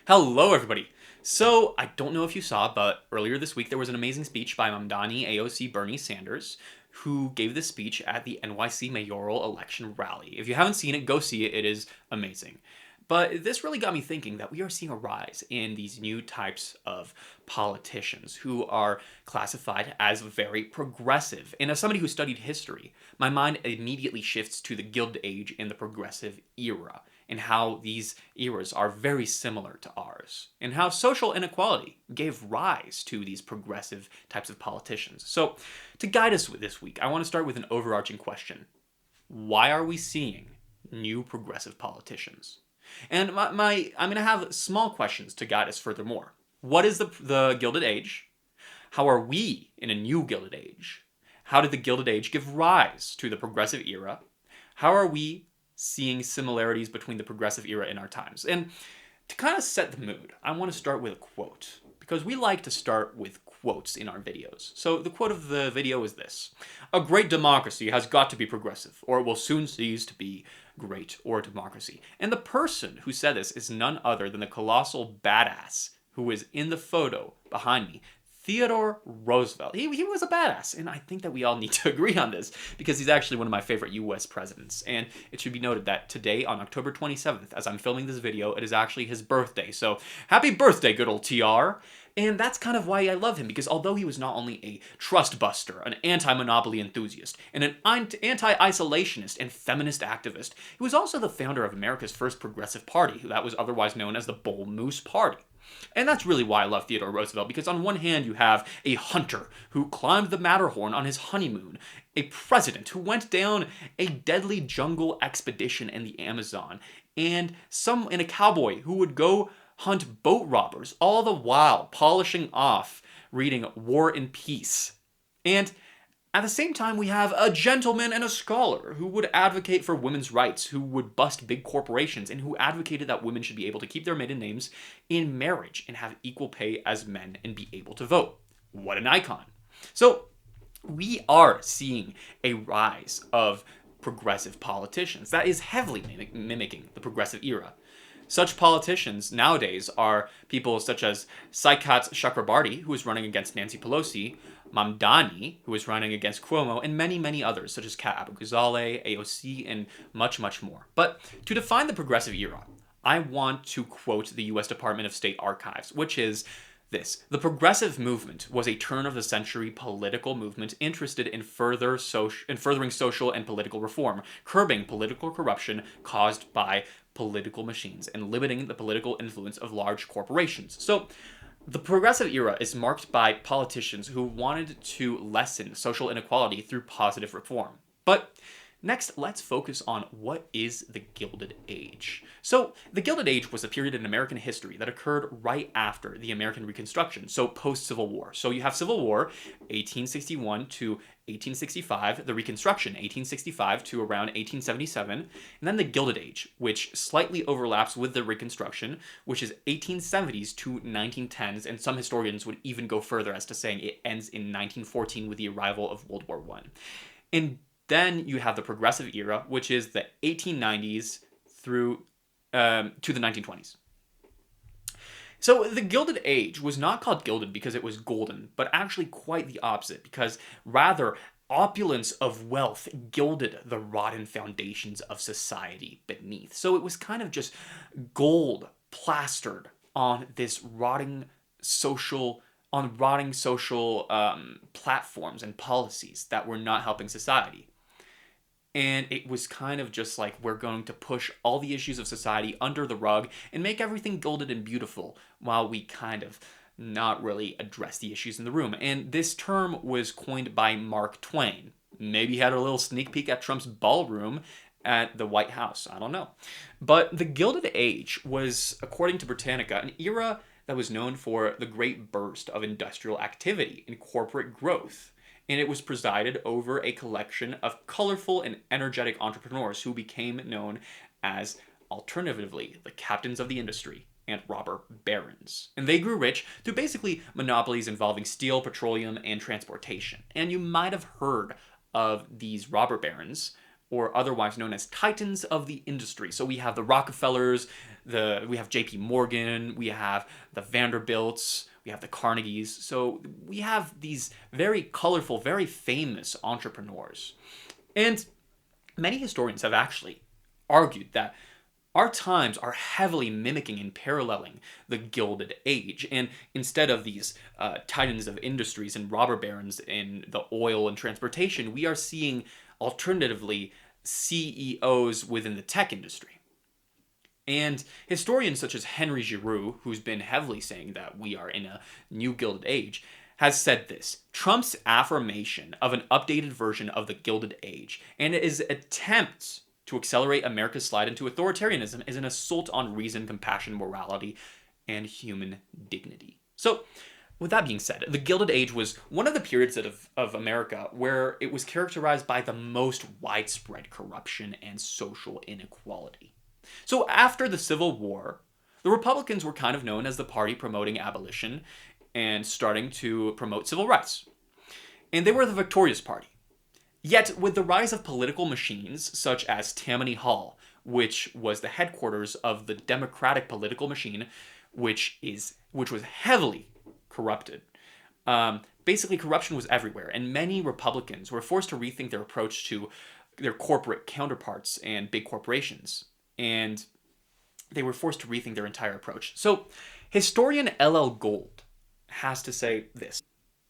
Hello, everybody. So, I don't know if you saw, but earlier this week there was an amazing speech by Mamdani AOC Bernie Sanders, who gave this speech at the NYC mayoral election rally. If you haven't seen it, go see it. It is amazing. But this really got me thinking that we are seeing a rise in these new types of politicians who are classified as very progressive. And as somebody who studied history, my mind immediately shifts to the Gilded Age and the progressive era, and how these eras are very similar to ours, and how social inequality gave rise to these progressive types of politicians. So, to guide us this week, I want to start with an overarching question. Why are we seeing new progressive politicians? And I'm going to have small questions to guide us furthermore. What is the Gilded Age? How are we in a new Gilded Age? How did the Gilded Age give rise to the progressive era? How are we seeing similarities between the progressive era in our times? And to kind of set the mood, I want to start with a quote, because we like to start with quotes in our videos. So the quote of the video is this: "A great democracy has got to be progressive, or it will soon cease to be great or a democracy." And the person who said this is none other than the colossal badass who is in the photo behind me, Theodore Roosevelt. He was a badass, and I think that we all need to agree on this, because he's actually one of my favorite US presidents. And it should be noted that today, on October 27th, as I'm filming this video, it is actually his birthday. So happy birthday, good old TR! And that's kind of why I love him, because although he was not only a trust buster, an anti-monopoly enthusiast, and an anti-isolationist and feminist activist, he was also the founder of America's first progressive party, that was otherwise known as the Bull Moose Party. And that's really why I love Theodore Roosevelt, because on one hand you have a hunter who climbed the Matterhorn on his honeymoon, a president who went down a deadly jungle expedition in the Amazon, and a cowboy who would go hunt boat robbers, all the while polishing off reading War and Peace. And at the same time, we have a gentleman and a scholar who would advocate for women's rights, who would bust big corporations, and who advocated that women should be able to keep their maiden names in marriage and have equal pay as men and be able to vote. What an icon. So we are seeing a rise of progressive politicians that is heavily mimicking the progressive era. Such politicians nowadays are people such as Saikat Chakrabarti, who is running against Nancy Pelosi, Mamdani, who is running against Cuomo, and many, many others, such as Kat Abu-Ghazaleh, AOC, and much, much more. But to define the progressive era, I want to quote the U.S. Department of State Archives, which is this: "The progressive movement was a turn-of-the-century political movement interested in furthering social and political reform, curbing political corruption caused by political machines, and limiting the political influence of large corporations." So the progressive era is marked by politicians who wanted to lessen social inequality through positive reform. But next, let's focus on what is the Gilded Age. So, the Gilded Age was a period in American history that occurred right after the American Reconstruction, so post-Civil War. So you have Civil War, 1861 to 1865, the Reconstruction, 1865 to around 1877, and then the Gilded Age, which slightly overlaps with the Reconstruction, which is 1870s to 1910s, and some historians would even go further as to saying it ends in 1914 with the arrival of World War I. And then you have the Progressive Era, which is the 1890s through to the 1920s. So the Gilded Age was not called gilded because it was golden, but actually quite the opposite, because rather opulence of wealth gilded the rotten foundations of society beneath. So it was kind of just gold plastered on this rotting social platforms and policies that were not helping society. And it was kind of just like, we're going to push all the issues of society under the rug and make everything golden and beautiful, while we kind of not really address the issues in the room. And this term was coined by Mark Twain. Maybe he had a little sneak peek at Trump's ballroom at the White House. I don't know. But the Gilded Age was, according to Britannica, an era that was known for the great burst of industrial activity and corporate growth. And it was presided over a collection of colorful and energetic entrepreneurs who became known as, alternatively, the captains of the industry and robber barons. And they grew rich through basically monopolies involving steel, petroleum, and transportation. And you might have heard of these robber barons or otherwise known as titans of the industry. So we have the Rockefellers, we have J.P. Morgan, we have the Vanderbilts, we have the Carnegies. So we have these very colorful, very famous entrepreneurs. And many historians have actually argued that our times are heavily mimicking and paralleling the Gilded Age. And instead of these titans of industries and robber barons in the oil and transportation, we are seeing alternatively CEOs within the tech industry. And historians such as Henry Giroux, who's been heavily saying that we are in a new Gilded Age, has said this: Trump's affirmation of an updated version of the Gilded Age and his attempts to accelerate America's slide into authoritarianism is an assault on reason, compassion, morality, and human dignity. So, with that being said, the Gilded Age was one of the periods of America where it was characterized by the most widespread corruption and social inequality. So after the Civil War, the Republicans were kind of known as the party promoting abolition and starting to promote civil rights. And they were the victorious party. Yet, with the rise of political machines such as Tammany Hall, which was the headquarters of the Democratic political machine, which was heavily corrupted. Basically, corruption was everywhere, and many Republicans were forced to rethink their approach to their corporate counterparts and big corporations. And they were forced to rethink their entire approach. So, historian L.L. Gold has to say this.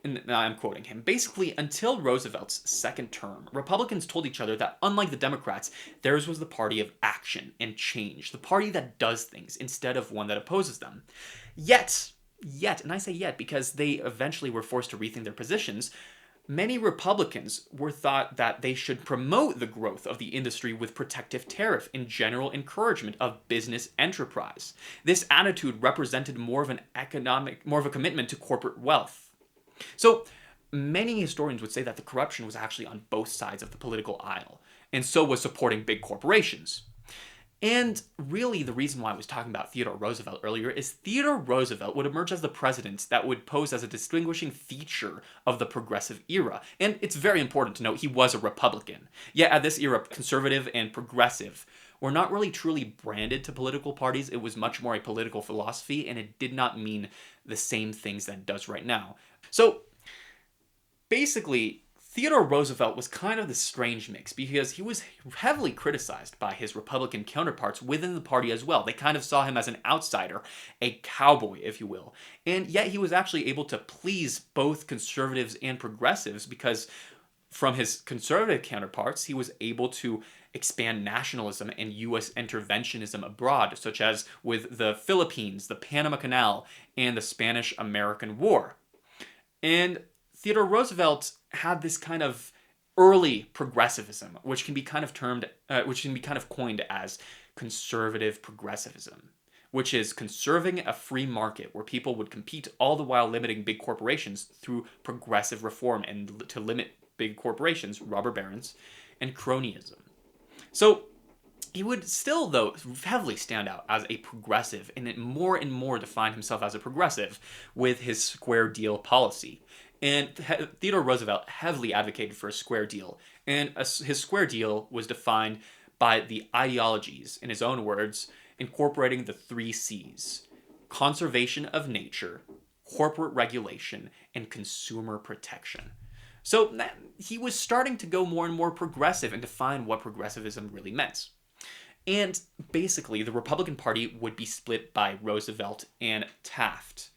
And I'm quoting him. Basically, until Roosevelt's second term, Republicans told each other that, unlike the Democrats, theirs was the party of action and change, the party that does things instead of one that opposes them. Yet, and I say yet because they eventually were forced to rethink their positions, many Republicans were thought that they should promote the growth of the industry with protective tariff and general encouragement of business enterprise. This attitude represented more of a commitment to corporate wealth. So, many historians would say that the corruption was actually on both sides of the political aisle, and so was supporting big corporations. And really, the reason why I was talking about Theodore Roosevelt earlier is Theodore Roosevelt would emerge as the president that would pose as a distinguishing feature of the progressive era. And it's very important to note he was a Republican. Yet at this era, conservative and progressive were not really truly branded to political parties. It was much more a political philosophy, and it did not mean the same things that it does right now. So, basically, Theodore Roosevelt was kind of this strange mix because he was heavily criticized by his Republican counterparts within the party as well. They kind of saw him as an outsider, a cowboy, if you will. And yet he was actually able to please both conservatives and progressives because from his conservative counterparts, he was able to expand nationalism and U.S. interventionism abroad, such as with the Philippines, the Panama Canal, and the Spanish-American War. And Theodore Roosevelt had this kind of early progressivism, which can be kind of coined as conservative progressivism, which is conserving a free market where people would compete all the while limiting big corporations through progressive reform and to limit big corporations, robber barons, and cronyism. So he would still, though, heavily stand out as a progressive and more define himself as a progressive with his square deal policy. And Theodore Roosevelt heavily advocated for a square deal. And his square deal was defined by the ideologies, in his own words, incorporating the 3 C's: conservation of nature, corporate regulation, and consumer protection. So he was starting to go more and more progressive and define what progressivism really meant. And basically, the Republican Party would be split by Roosevelt and Taft.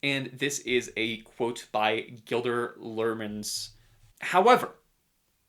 And this is a quote by Gilder Lermans. However,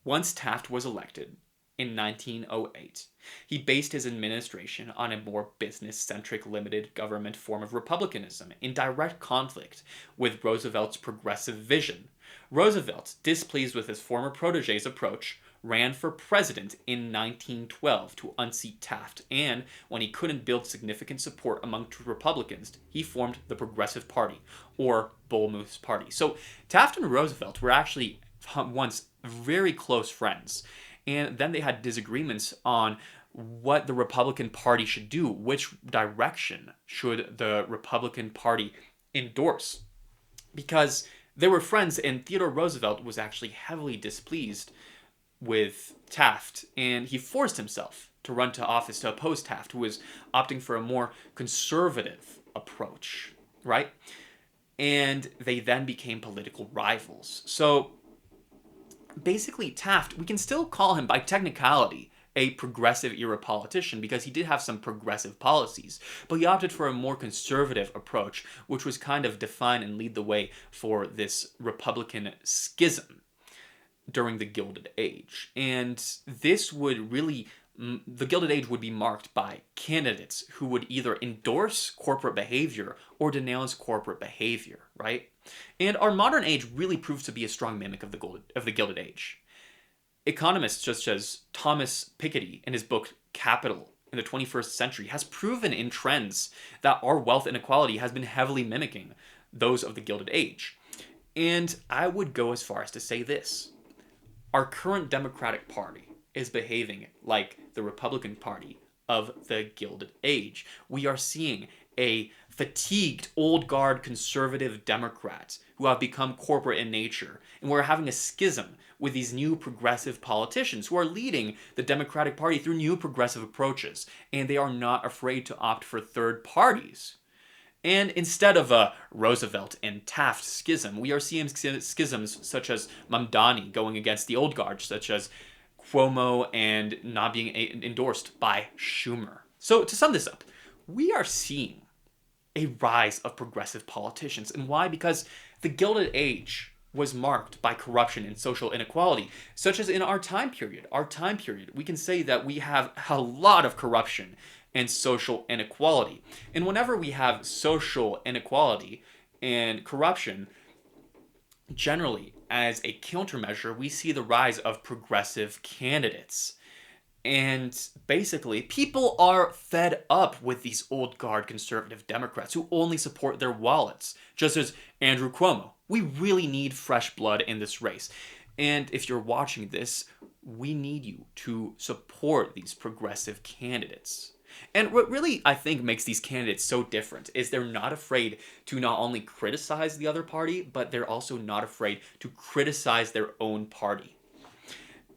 once Taft was elected in 1908, he based his administration on a more business-centric limited government form of republicanism in direct conflict with Roosevelt's progressive vision. Roosevelt, displeased with his former protege's approach, ran for president in 1912 to unseat Taft, and when he couldn't build significant support among Republicans, he formed the Progressive Party, or Bull Moose Party. So Taft and Roosevelt were actually once very close friends, and then they had disagreements on what the Republican Party should do, which direction should the Republican Party endorse, because they were friends, and Theodore Roosevelt was actually heavily displeased with Taft, and he forced himself to run to office to oppose Taft, who was opting for a more conservative approach, right? And they then became political rivals. So basically, Taft, we can still call him by technicality a progressive era politician because he did have some progressive policies, but he opted for a more conservative approach, which was kind of define and lead the way for this Republican schism during the Gilded Age. And this would really, the Gilded Age would be marked by candidates who would either endorse corporate behavior or denounce corporate behavior, right? And our modern age really proves to be a strong mimic of the Gilded Age. Economists such as Thomas Piketty in his book Capital in the 21st Century has proven in trends that our wealth inequality has been heavily mimicking those of the Gilded Age. And I would go as far as to say this. Our current Democratic Party is behaving like the Republican Party of the Gilded Age. We are seeing a fatigued old guard conservative Democrats who have become corporate in nature. And we're having a schism with these new progressive politicians who are leading the Democratic Party through new progressive approaches. And they are not afraid to opt for third parties. And instead of a Roosevelt and Taft schism, we are seeing schisms such as Mamdani going against the old guard, such as Cuomo and not being endorsed by Schumer. So to sum this up, we are seeing a rise of progressive politicians. And why? Because the Gilded Age was marked by corruption and social inequality, such as in our time period. We can say that we have a lot of corruption and social inequality. And whenever we have social inequality and corruption, generally, as a countermeasure, we see the rise of progressive candidates. And basically, people are fed up with these old guard conservative Democrats who only support their wallets, just as Andrew Cuomo. We really need fresh blood in this race. And if you're watching this, we need you to support these progressive candidates. And what really, I think, makes these candidates so different is they're not afraid to not only criticize the other party, but they're also not afraid to criticize their own party.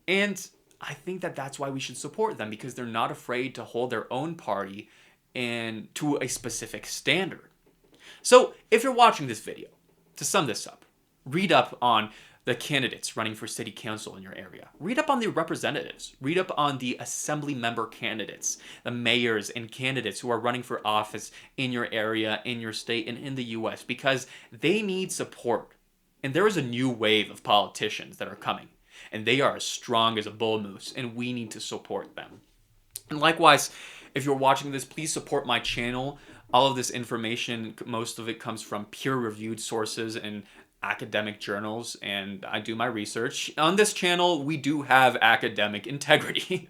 And I think that that's why we should support them, because they're not afraid to hold their own party and to a specific standard. So if you're watching this video, to sum this up, read up on the candidates running for city council in your area. Read up on the representatives. Read up on the assembly member candidates, the mayors and candidates who are running for office in your area, in your state, and in the US, because they need support. And there is a new wave of politicians that are coming. And they are as strong as a bull moose, and we need to support them. And likewise, if you're watching this, please support my channel. All of this information, most of it comes from peer-reviewed sources and academic journals, and I do my research. On this channel, we do have academic integrity.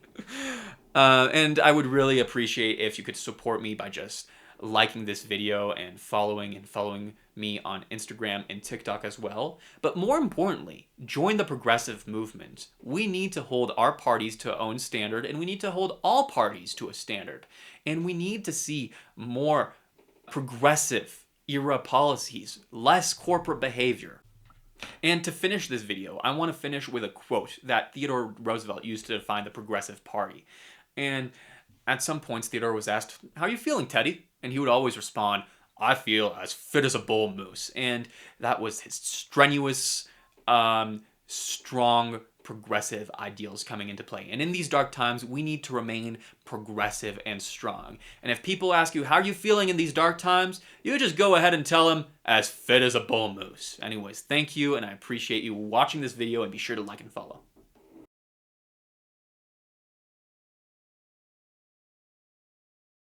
And I would really appreciate if you could support me by just liking this video and following me on Instagram and TikTok as well. But more importantly, join the progressive movement. We need to hold our parties to our own standard, and we need to hold all parties to a standard. And we need to see more progressive era policies, less corporate behavior. And to finish this video, I want to finish with a quote that Theodore Roosevelt used to define the Progressive Party. And at some points, Theodore was asked, "How are you feeling, Teddy?" And he would always respond, "I feel as fit as a bull moose." And that was his strenuous, strong, progressive ideals coming into play. And in these dark times, we need to remain progressive and strong. And if people ask you, "How are you feeling in these dark times?" you just go ahead and tell them, "As fit as a bull moose." Anyways, thank you, and I appreciate you watching this video, and be sure to like and follow.